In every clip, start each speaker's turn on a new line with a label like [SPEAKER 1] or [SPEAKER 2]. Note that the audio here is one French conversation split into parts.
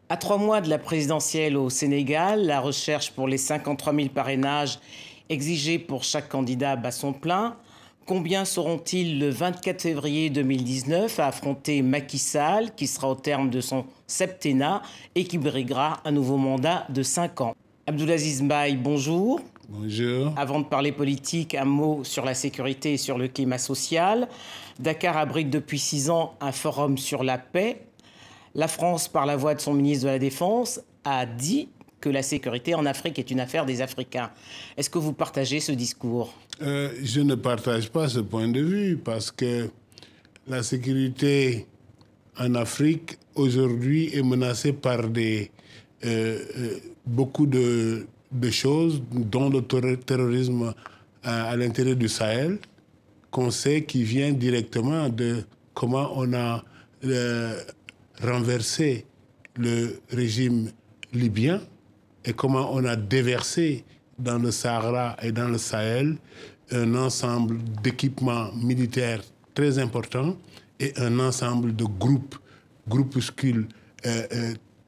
[SPEAKER 1] À 3 mois de la présidentielle au Sénégal, la recherche pour les 53 000 parrainages exigés pour chaque candidat bat son plein. Combien seront-ils le 24 février 2019 à affronter Macky Sall, qui sera au terme de son septennat et qui briguera un nouveau mandat de 5 ans? Abdoulaziz Mbaye, bonjour.
[SPEAKER 2] Bonjour.
[SPEAKER 1] Avant de parler politique, un mot sur la sécurité et sur le climat social. Dakar abrite depuis 6 ans un forum sur la paix. La France, par la voix de son ministre de la Défense, a dit que la sécurité en Afrique est une affaire des Africains. Est-ce que vous partagez ce discours?
[SPEAKER 2] Je ne partage pas ce point de vue parce que la sécurité en Afrique aujourd'hui est menacée par beaucoup de choses, dont le terrorisme à l'intérieur du Sahel, qu'on sait qui vient directement de comment on a renversé le régime libyen et comment on a déversé dans le Sahara et dans le Sahel un ensemble d'équipements militaires très importants et un ensemble de groupuscules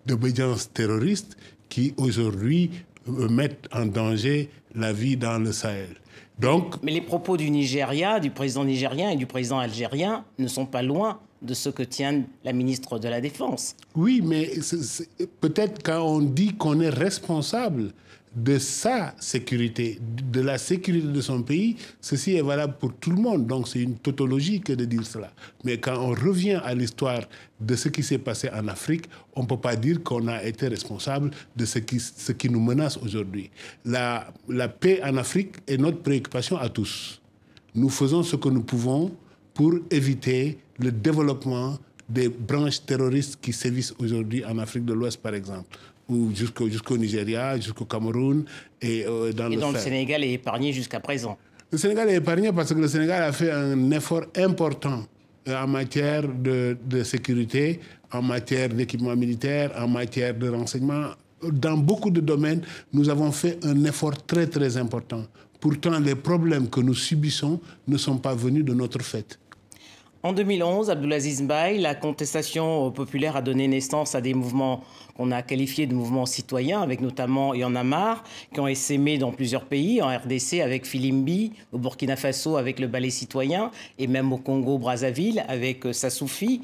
[SPEAKER 2] d'obédience terroriste qui aujourd'hui mettent en danger la vie dans le Sahel. Donc,
[SPEAKER 1] mais les propos du Nigeria, du président nigérien et du président algérien ne sont pas loin de ce que tient la ministre de la Défense.
[SPEAKER 2] Oui, mais peut-être quand on dit qu'on est responsable de sa sécurité, de la sécurité de son pays, ceci est valable pour tout le monde. Donc c'est une tautologie que de dire cela. Mais quand on revient à l'histoire de ce qui s'est passé en Afrique, on ne peut pas dire qu'on a été responsable de ce qui nous menace aujourd'hui. La paix en Afrique est notre préoccupation à tous. Nous faisons ce que nous pouvons pour éviter le développement des branches terroristes qui sévissent aujourd'hui en Afrique de l'Ouest, par exemple, ou jusqu'au Nigeria, jusqu'au Cameroun et dans le
[SPEAKER 1] Sénégal est épargné jusqu'à présent.
[SPEAKER 2] Le Sénégal est épargné parce que le Sénégal a fait un effort important en matière de sécurité, en matière d'équipement militaire, en matière de renseignement. Dans beaucoup de domaines, nous avons fait un effort très, très important. Pourtant, les problèmes que nous subissons ne sont pas venus de notre fait.
[SPEAKER 1] En 2011, Abdoulaziz Mbaye, la contestation populaire a donné naissance à des mouvements qu'on a qualifiés de mouvements citoyens, avec notamment Y en a marre, qui ont essaimé dans plusieurs pays, en RDC avec Filimbi, au Burkina Faso avec le Ballet citoyen, et même au Congo-Brazzaville avec Sassoufi.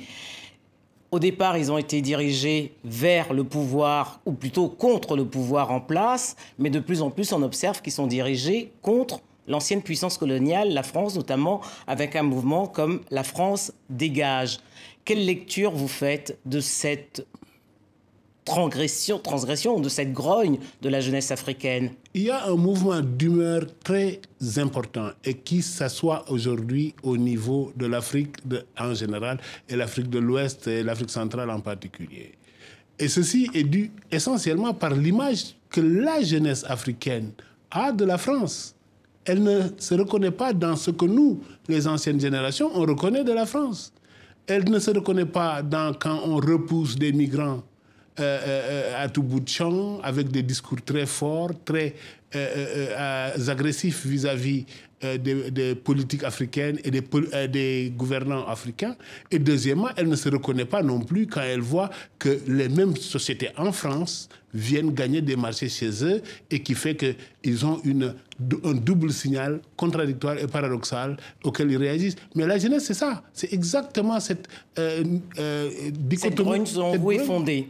[SPEAKER 1] Au départ, ils ont été dirigés vers le pouvoir, ou plutôt contre le pouvoir en place, mais de plus en plus, on observe qu'ils sont dirigés contre l'ancienne puissance coloniale, la France notamment, avec un mouvement comme La France dégage. Quelle lecture vous faites de cette transgression, de cette grogne de la jeunesse africaine?
[SPEAKER 2] Il y a un mouvement d'humeur très important et qui s'assoit aujourd'hui au niveau de l'Afrique en général et l'Afrique de l'Ouest et l'Afrique centrale en particulier. Et ceci est dû essentiellement par l'image que la jeunesse africaine a de la France. Elle ne se reconnaît pas dans ce que nous, les anciennes générations, on reconnaît de la France. Elle ne se reconnaît pas quand on repousse des migrants à tout bout de champ, avec des discours très forts, très agressifs vis-à-vis des politiques africaines et des gouvernants africains. Et deuxièmement, elle ne se reconnaît pas non plus quand elle voit que les mêmes sociétés en France viennent gagner des marchés chez eux et qui fait qu'ils ont un double signal contradictoire et paradoxal auquel ils réagissent. Mais la jeunesse, c'est ça. C'est exactement cette dichotomie.
[SPEAKER 1] Cette grogne, selon vous, est fondée?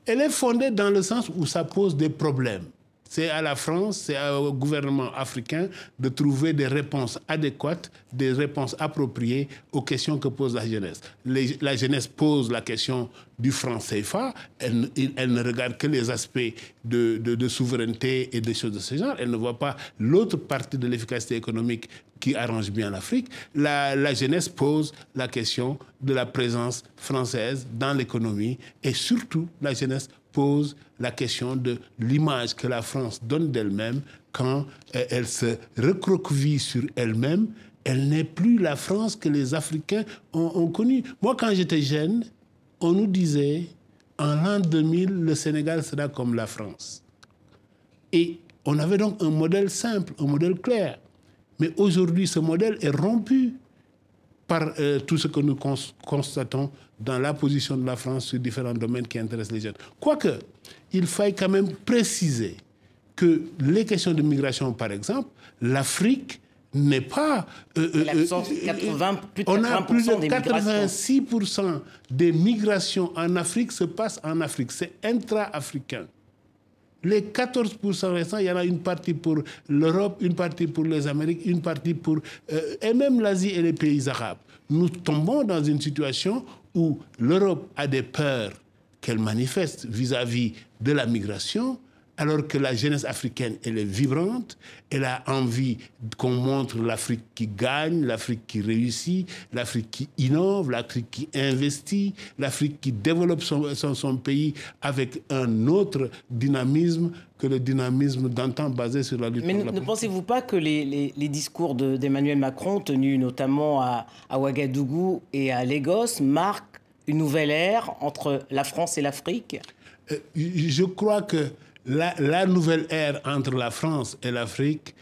[SPEAKER 2] Elle est fondée dans le sens où ça pose des problèmes. C'est à la France, c'est au gouvernement africain de trouver des réponses adéquates, des réponses appropriées aux questions que pose la jeunesse. La jeunesse pose la question du franc CFA. Elle ne regarde que les aspects de souveraineté et des choses de ce genre. Elle ne voit pas l'autre partie de l'efficacité économique qui arrange bien l'Afrique. La jeunesse pose la question de la présence française dans l'économie et surtout la jeunesse pose la question de l'image que la France donne d'elle-même quand elle se recroqueville sur elle-même. Elle n'est plus la France que les Africains ont connue. Moi, quand j'étais jeune, on nous disait, en l'an 2000, le Sénégal sera comme la France. Et on avait donc un modèle simple, un modèle clair. Mais aujourd'hui, ce modèle est rompu par tout ce que nous constatons dans la position de la France sur différents domaines qui intéressent les jeunes. Quoique, il faille quand même préciser que les questions de migration, par exemple, l'Afrique n'est pas... on a plus de 86% des migrations en Afrique se passent en Afrique. C'est intra-africain. Les 14% restants, il y en a une partie pour l'Europe, une partie pour les Amériques, une partie pour... et même l'Asie et les pays arabes. Nous tombons dans une situation où l'Europe a des peurs qu'elle manifeste vis-à-vis de la migration, alors que la jeunesse africaine, elle est vibrante, elle a envie qu'on montre l'Afrique qui gagne, l'Afrique qui réussit, l'Afrique qui innove, l'Afrique qui investit, l'Afrique qui développe son pays avec un autre dynamisme que le dynamisme d'antan basé sur la lutte.
[SPEAKER 1] Mais ne pensez-vous pas que les discours d'Emmanuel Macron, tenus notamment à Ouagadougou et à Lagos, marquent une nouvelle ère entre la France et l'Afrique?
[SPEAKER 2] Je crois que la nouvelle ère entre la France et l'Afrique,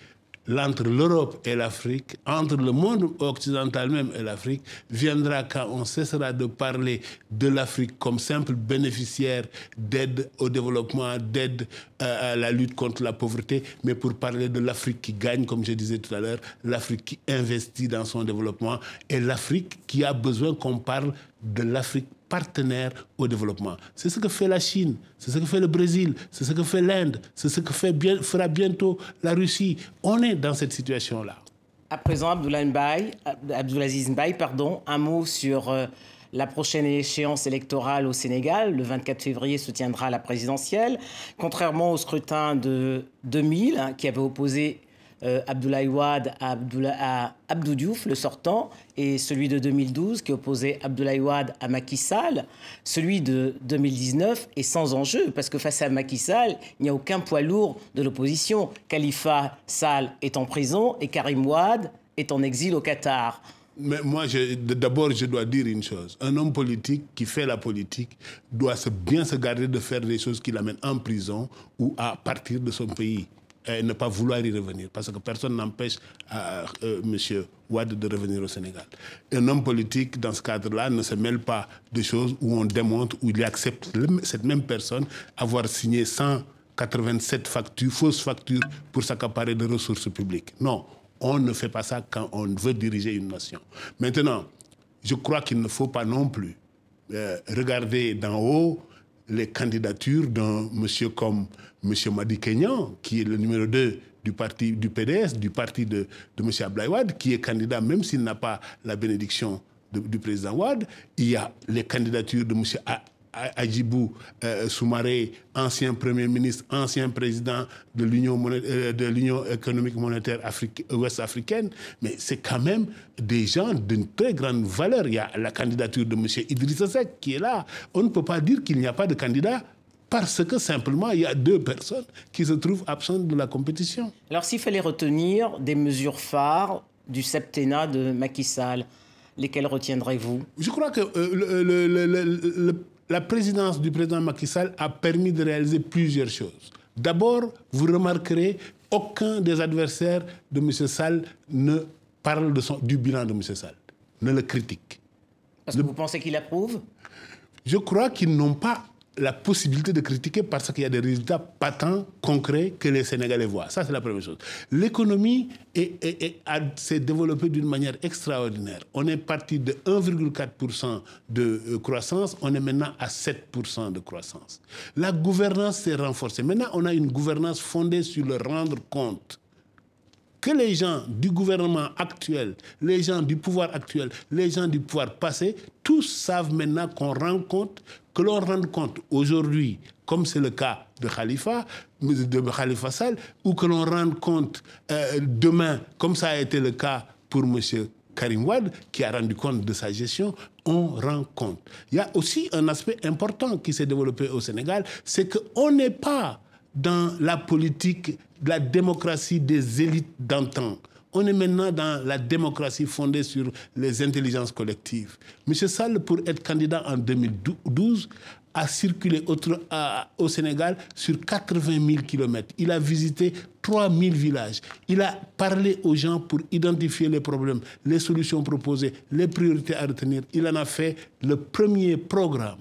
[SPEAKER 2] entre l'Europe et l'Afrique, entre le monde occidental même et l'Afrique, viendra quand on cessera de parler de l'Afrique comme simple bénéficiaire d'aide au développement, d'aide à la lutte contre la pauvreté, mais pour parler de l'Afrique qui gagne, comme je disais tout à l'heure, l'Afrique qui investit dans son développement et l'Afrique qui a besoin qu'on parle de l'Afrique partenaire au développement. C'est ce que fait la Chine, c'est ce que fait le Brésil, c'est ce que fait l'Inde, c'est ce que fera bientôt la Russie. On est dans cette situation-là.
[SPEAKER 1] À présent, Abdoulaziz Mbaye, un mot sur la prochaine échéance électorale au Sénégal. Le 24 février se tiendra la présidentielle. Contrairement au scrutin de 2000, qui avait opposé Abdoulaye Wade à Abdou Diouf, le sortant, et celui de 2012 qui opposait Abdoulaye Wade à Macky Sall, celui de 2019 est sans enjeu parce que face à Macky Sall, il n'y a aucun poids lourd de l'opposition. Khalifa Sall est en prison et Karim Wade est en exil au Qatar.
[SPEAKER 2] Mais moi, d'abord, je dois dire une chose. Un homme politique qui fait la politique doit bien se garder de faire des choses qui l'amènent en prison ou à partir de son pays. Et ne pas vouloir y revenir, parce que personne n'empêche M. Wade de revenir au Sénégal. Un homme politique, dans ce cadre-là, ne se mêle pas de choses où on démontre, où il accepte cette même personne avoir signé 187 fausses factures pour s'accaparer de ressources publiques. Non, on ne fait pas ça quand on veut diriger une nation. Maintenant, je crois qu'il ne faut pas non plus regarder d'en haut les candidatures d'un monsieur comme M. Madi Kenyan, qui est le numéro 2 du PDS, du parti de M. Abdoulaye Wade, qui est candidat, même s'il n'a pas la bénédiction du président Wade. Il y a les candidatures de M. Hadjibou Soumaré, ancien Premier ministre, ancien président de l'Union économique monétaire ouest-africaine, mais c'est quand même des gens d'une très grande valeur. Il y a la candidature de M. Idrissa Seck qui est là. On ne peut pas dire qu'il n'y a pas de candidat parce que simplement il y a 2 personnes qui se trouvent absentes de la compétition.
[SPEAKER 1] Alors s'il fallait retenir des mesures phares du septennat de Macky Sall, lesquelles retiendrez-vous?
[SPEAKER 2] Je crois que la présidence du président Macky Sall a permis de réaliser plusieurs choses. D'abord, vous remarquerez, aucun des adversaires de M. Sall ne parle du bilan de M. Sall, ne le critique.
[SPEAKER 1] Parce que vous pensez qu'il approuve?
[SPEAKER 2] Je crois qu'ils n'ont pas la possibilité de critiquer parce qu'il y a des résultats patents, concrets, que les Sénégalais voient. Ça, c'est la première chose. L'économie s'est développée d'une manière extraordinaire. On est parti de 1,4% de croissance, on est maintenant à 7% de croissance. La gouvernance s'est renforcée. Maintenant, on a une gouvernance fondée sur le rendre compte. Que les gens du gouvernement actuel, les gens du pouvoir actuel, les gens du pouvoir passé, tous savent maintenant qu'on rend compte, que l'on rende compte aujourd'hui, comme c'est le cas de Khalifa Sall, ou que l'on rende compte demain, comme ça a été le cas pour M. Karim Wade, qui a rendu compte de sa gestion, on rend compte. Il y a aussi un aspect important qui s'est développé au Sénégal, c'est qu'on n'est pas dans la politique de la démocratie des élites d'antan. On est maintenant dans la démocratie fondée sur les intelligences collectives. M. Sall, pour être candidat en 2012, a circulé au Sénégal sur 80 000 kilomètres. Il a visité 3 000 villages. Il a parlé aux gens pour identifier les problèmes, les solutions proposées, les priorités à retenir. Il en a fait le premier programme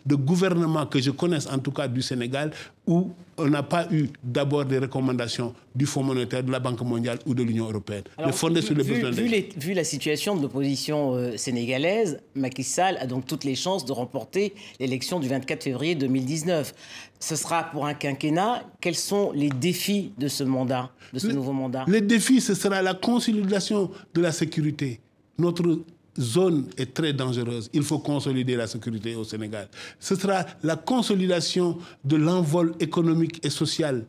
[SPEAKER 2] de gouvernement que je connaisse, en tout cas du Sénégal, où on n'a pas eu d'abord des recommandations du Fonds monétaire, de la Banque mondiale ou de l'Union européenne.
[SPEAKER 1] Alors, vu la situation de l'opposition sénégalaise, Macky Sall a donc toutes les chances de remporter l'élection du 24 février 2019. Ce sera pour un quinquennat. Quels sont les défis de ce mandat, de ce nouveau mandat?
[SPEAKER 2] Les défis, ce sera la consolidation de la sécurité. Notre zone est très dangereuse. Il faut consolider la sécurité au Sénégal. Ce sera la consolidation de l'envol économique et social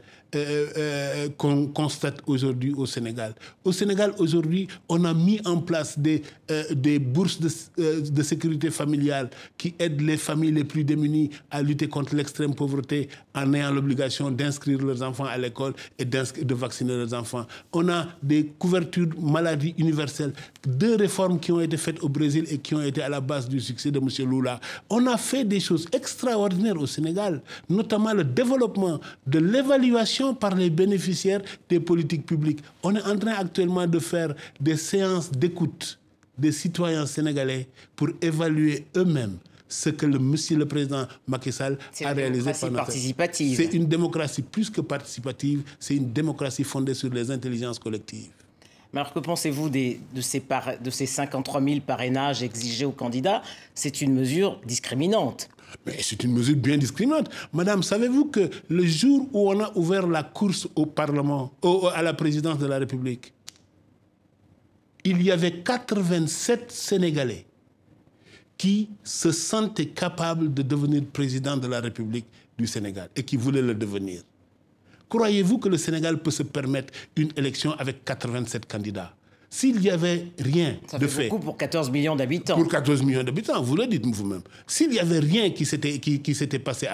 [SPEAKER 2] qu'on constate aujourd'hui au Sénégal. Au Sénégal, aujourd'hui, on a mis en place des bourses de sécurité familiale qui aident les familles les plus démunies à lutter contre l'extrême pauvreté en ayant l'obligation d'inscrire leurs enfants à l'école et de vacciner leurs enfants. On a des couvertures maladie universelles, 2 réformes qui ont été faites au Brésil et qui ont été à la base du succès de M. Lula. On a fait des choses extraordinaires au Sénégal, notamment le développement de l'évaluation par les bénéficiaires des politiques publiques. On est en train actuellement de faire des séances d'écoute des citoyens sénégalais pour évaluer eux-mêmes ce que monsieur le président Macky Sall a réalisé pendant
[SPEAKER 1] participative.
[SPEAKER 2] C'est une démocratie plus que participative, c'est une démocratie fondée sur les intelligences collectives.
[SPEAKER 1] Mais alors que pensez-vous de ces 53 000 parrainages exigés aux candidats? C'est une mesure discriminante.
[SPEAKER 2] Mais c'est une mesure bien discriminante. Madame, savez-vous que le jour où on a ouvert la course au Parlement, à la présidence de la République, il y avait 87 Sénégalais qui se sentaient capables de devenir président de la République du Sénégal et qui voulaient le devenir. Croyez-vous que le Sénégal peut se permettre une élection avec 87 candidats? S'il n'y avait rien de fait...
[SPEAKER 1] Ça fait beaucoup pour 14 millions d'habitants.
[SPEAKER 2] Pour 14 millions d'habitants, vous le dites vous-même. S'il n'y avait rien qui s'était passé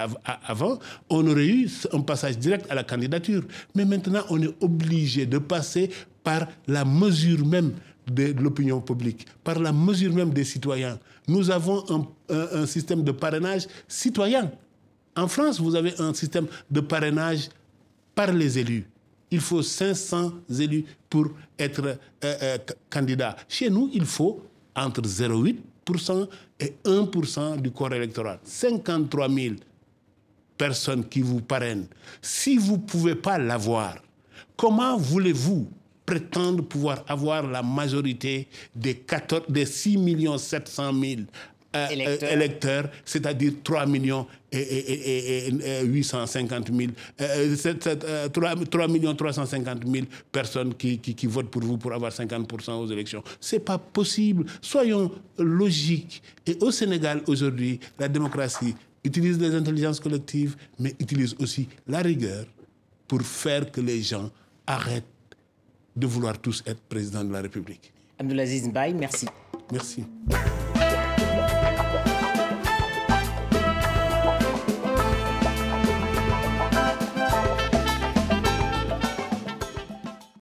[SPEAKER 2] avant, on aurait eu un passage direct à la candidature. Mais maintenant, on est obligé de passer par la mesure même de l'opinion publique, par la mesure même des citoyens. Nous avons un système de parrainage citoyen. En France, vous avez un système de parrainage par les élus. Il faut 500 élus pour être candidat. Chez nous, il faut entre 0,8% et 1% du corps électoral. 53 000 personnes qui vous parrainent. Si vous ne pouvez pas l'avoir, comment voulez-vous prétendre pouvoir avoir la majorité des 6 700 000 électeurs, c'est-à-dire 3 850 000, 3 350 000 personnes qui votent pour vous pour avoir 50% aux élections. Ce n'est pas possible. Soyons logiques. Et au Sénégal, aujourd'hui, la démocratie utilise les intelligences collectives, mais utilise aussi la rigueur pour faire que les gens arrêtent de vouloir tous être président de la République.
[SPEAKER 1] Abdoulaziz Mbaye, merci.
[SPEAKER 2] Merci.